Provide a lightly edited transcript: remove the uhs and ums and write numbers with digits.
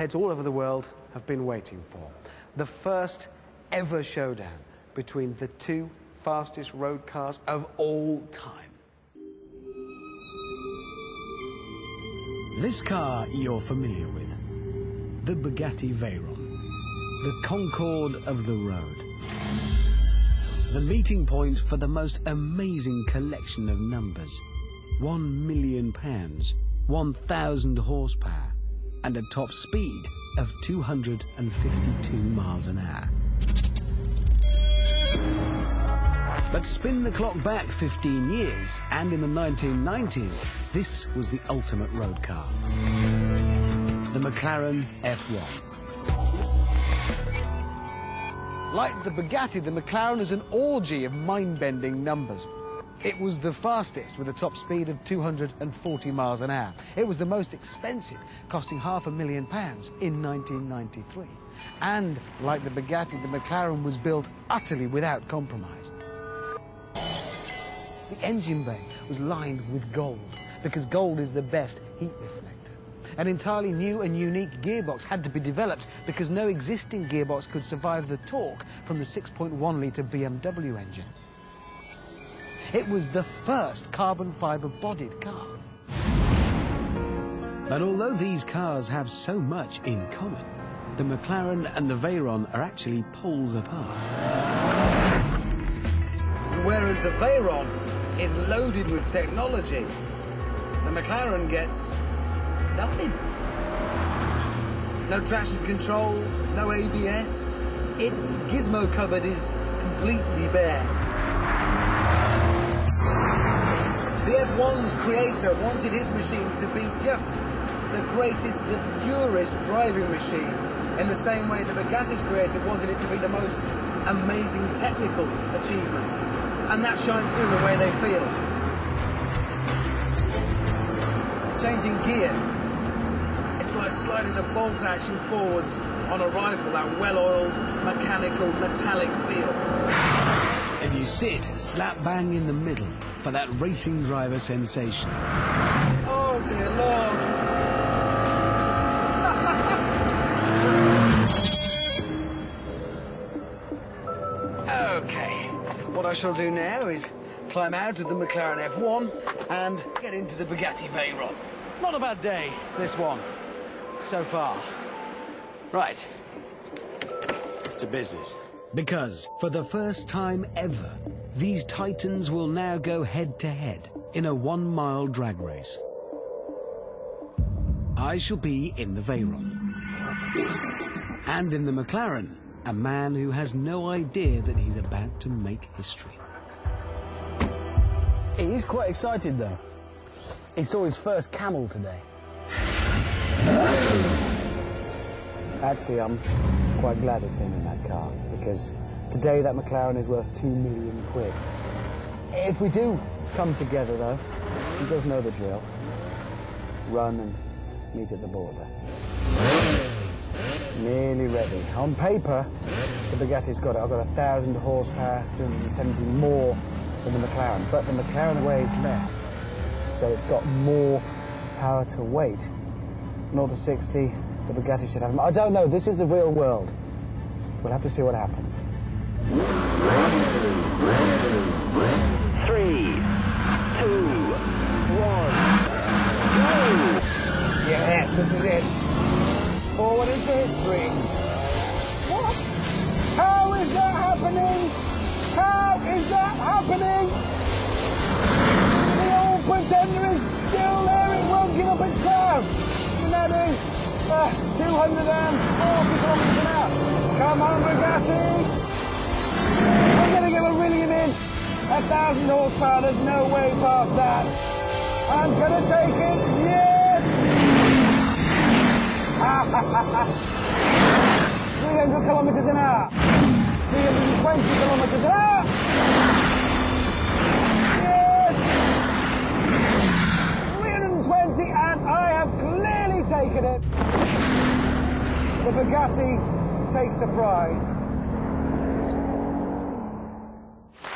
Heads all over the world have been waiting for. The first ever showdown between the two fastest road cars of all time. This car you're familiar with, the Bugatti Veyron, the Concorde of the road. The meeting point for the most amazing collection of numbers. £1 million, 1,000 horsepower, and a top speed of 252 miles an hour. But spin the clock back 15 years, and in the 1990s, this was the ultimate road car. The McLaren F1. Like the Bugatti, the McLaren is an orgy of mind-bending numbers. It was the fastest, with a top speed of 240 miles an hour. It was the most expensive, costing £500,000 in 1993. And, like the Bugatti, the McLaren was built utterly without compromise. The engine bay was lined with gold, because gold is the best heat reflector. An entirely new and unique gearbox had to be developed, because no existing gearbox could survive the torque from the 6.1-litre BMW engine. It was the first carbon fibre-bodied car. But although these cars have so much in common, the McLaren and the Veyron are actually poles apart. Whereas the Veyron is loaded with technology, the McLaren gets nothing. No traction control, no ABS. Its gizmo cupboard is completely bare. The F1's creator wanted his machine to be just the greatest, the purest driving machine, in the same way the Bugatti's creator wanted it to be the most amazing technical achievement. And that shines through the way they feel. Changing gear, it's like sliding the bolt action forwards on a rifle, that well-oiled, mechanical, metallic feel. And you sit slap bang in the middle for that racing driver sensation. Oh dear Lord! Okay, what I shall do now is climb out of the McLaren F1 and get into the Bugatti Veyron. Not a bad day, this one, so far. Right, to business. Because, for the first time ever, these titans will now go head-to-head in a 1-mile drag race. I shall be in the Veyron. And in the McLaren, a man who has no idea that he's about to make history. He's quite excited, though. He saw his first camel today. Actually, I'm quite glad it's him in that car, because today that McLaren is worth £2 million. If we do come together, though, he does know the drill. Run and meet at the border. Nearly ready. On paper, the Bugatti's got it. I've got 1,000 horsepower, 370 more than the McLaren. But the McLaren weighs less, so it's got more power to weight. 0 to 60, the Bugatti should have... I don't know, this is the real world. We'll have to see what happens. 3, 2, 1, go! Yes, this is it. Forward into history. What? How is that happening? How is that happening? The old Pretender is still there. It won't give up its crown. And that is 240 kilometers an hour. Come on, Bugatti. We're going to give a rillion in. 1,000 horsepower. There's no way past that. I'm going to take it. Yes. 300 kilometers an hour. 320 kilometers an hour. Yes. 320, and I have clearly taken it. The Bugatti takes the prize.